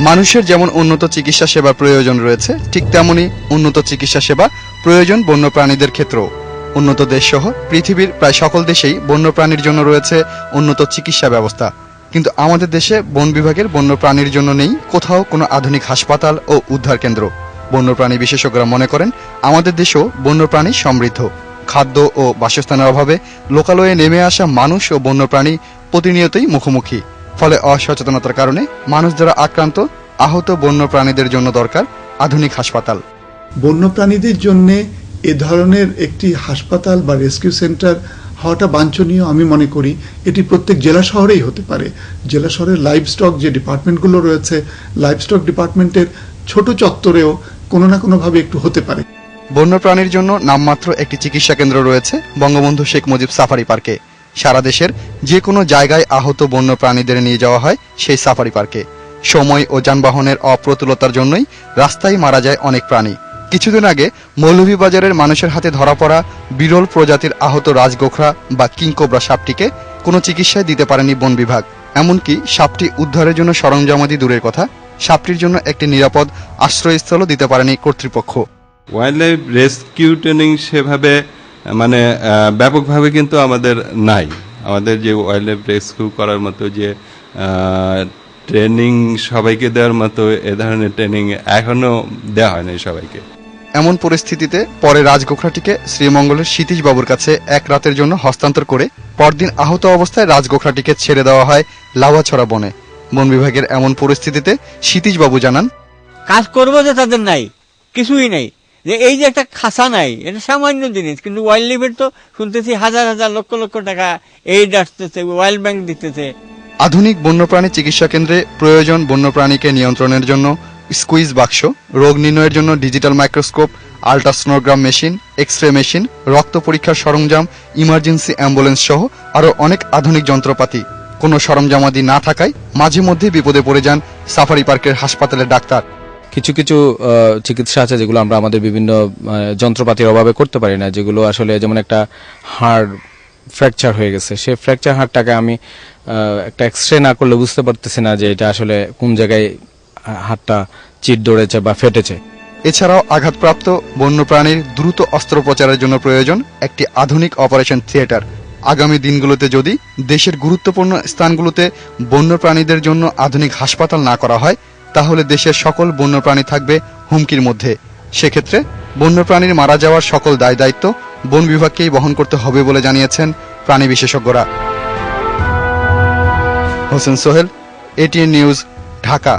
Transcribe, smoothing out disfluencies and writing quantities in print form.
মানুষের যেমন উন্নত চিকিৎসা সেবার প্রয়োজন রয়েছে, ঠিক তেমনি উন্নত চিকিৎসা সেবা প্রয়োজন বন্যপ্রাণীদের ক্ষেত্রেও। উন্নত দেশসহ পৃথিবীর প্রায় সকল দেশেই বন্যপ্রাণীর জন্য রয়েছে উন্নত চিকিৎসা ব্যবস্থা, কিন্তু আমাদের দেশে বন বিভাগের বন্যপ্রাণীর জন্য নেই কোথাও কোনো আধুনিক হাসপাতাল ও উদ্ধার কেন্দ্র। বন্যপ্রাণী বিশেষজ্ঞরা মনে করেন আমাদের দেশও বন্যপ্রাণী সমৃদ্ধ। খাদ্য ও বাসস্থানের অভাবে লোকালয়ে নেমে আসা মানুষ ও বন্যপ্রাণী প্রতিনিয়তই মুখোমুখি। ফলে অসচেতনতার কারণে মানুষ যারা আক্রান্ত, আহত বন্যপ্রাণীদের জন্য দরকার আধুনিক হাসপাতাল। বন্যপ্রাণীদের জন্য এ ধরনের একটি হাসপাতাল বা রেস্কিউ সেন্টার হওয়াটা বাঞ্ছনীয় আমি মনে করি। এটি প্রত্যেক জেলা শহরেই হতে পারে। জেলা শহরের লাইভ স্টক যে ডিপার্টমেন্টগুলো রয়েছে, লাইভ স্টক ডিপার্টমেন্টের ছোট চত্বরেও কোনো না কোনোভাবে একটু হতে পারে। বন্যপ্রাণীর জন্য নামমাত্র একটি চিকিৎসা কেন্দ্র রয়েছে বঙ্গবন্ধু শেখ মুজিব সাফারি পার্কে। সারা দেশের যে কোনো জায়গায় আহত বন্যপ্রাণীদের নিয়ে যাওয়া হয় সেই সাফারি পার্কে। সময় ও যানবাহনের অপ্রতুলতার জন্যই রাস্তায় মারা যায় অনেক প্রাণী। কিছুদিন আগে মৌলভীবাজারের মানুষের হাতে ধরা পড়া বিরল প্রজাতির আহত রাজগোখরা বা কিংকোবরা সাপটিকে কোনো চিকিৎসায় দিতে পারেনি বন বিভাগ। এমনকি সাপটি উদ্ধারের জন্য সরঞ্জামাদি দূরের কথা, সাপটির জন্য একটি নিরাপদ আশ্রয়স্থলও দিতে পারেনি কর্তৃপক্ষ। ওয়াইল্ড লাইফ রেস্কিউ ট্রেনিং সেভাবে ব্যাপকভাবে কিন্তু আমাদের নাই। আমাদের যে ওয়াইল্ড লাইফ রেস্কিউ করার মতো যে ট্রেনিং সবাইকে দেওয়ার মতো এ ধরনের ট্রেনিং এখনো দেওয়া হয়নি সবাইকে। এমন পরিস্থিতিতে পরে রাজগোখরাটিকে শ্রীমঙ্গলের সতীশবাবুর কাছে এক রাতের জন্য হস্তান্তর করে পরদিন আহত অবস্থায় রাজগোখরাটিকে ছেড়ে দেওয়া হয় লাউয়াছড়া বনে। বন বিভাগের এমন পরিস্থিতিতে সতীশবাবু জানান, কাজ করবো যে তাদের নাই, কিছুই নাই। যে এই যে একটা খাসা নাই, এটা সামান্য জিনিস, কিন্তু ওয়াইল্ড লাইফের তো শুনতেছি হাজার হাজার লক্ষ লক্ষ টাকা এইড আসতেছে, ওয়াইল্ড ব্যাংক দিতেছে। আধুনিক বন্যপ্রাণী চিকিৎসা কেন্দ্রে প্রয়োজন বন্যপ্রাণীকে নিয়ন্ত্রণের জন্য স্কুইজ বাক্স, রোগ নির্ণয়ের জন্য digital microscope, ultrasonogram machine, X-ray machine, রক্ত পরীক্ষার সরঞ্জাম, ইমার্জেন্সি অ্যাম্বুলেন্স সহ আরও অনেক আধুনিক যন্ত্রপাতি। কোনো সরঞ্জামাদি না থাকায় মাঝে মধ্যে বিপদে পড়ে যান সাফারি পার্কের হাসপাতালের ডাক্তার। কিছু কিছু চিকিৎসা আছে যেগুলো আমরা আমাদের বিভিন্ন যন্ত্রপাতির অভাবে করতে পারি না, যেগুলো আসলে যেমন একটা হাড় ফ্র্যাকচার হয়ে গেছে, সেই ফ্র্যাকচার হাড়টাকে আমি একটা এক্সরে না করলে বুঝতে পারতেছি না যে এটা আসলে কোন জায়গায় হাড়টা চিট ধরেছে বা ফেটেছে। এছাড়াও আঘাতপ্রাপ্ত বন্যপ্রাণীর দ্রুত অস্ত্রোপচারের জন্য প্রয়োজন একটি আধুনিক অপারেশন থিয়েটার। আগামী দিনগুলোতে যদি দেশের গুরুত্বপূর্ণ স্থানগুলোতে বন্যপ্রাণীদের জন্য আধুনিক হাসপাতাল না করা হয়, তাহলে দেশের সকল বন্যপ্রাণী থাকবে হুমকির মধ্যে। সেক্ষেত্রে বন্যপ্রাণীর মারা যাওয়ার সকল দায় দায়িত্ব বন বিভাগকেই বহন করতে হবে বলে জানিয়েছেন প্রাণী বিশেষজ্ঞরা। Hossain Sohel, ATN news, Dhaka.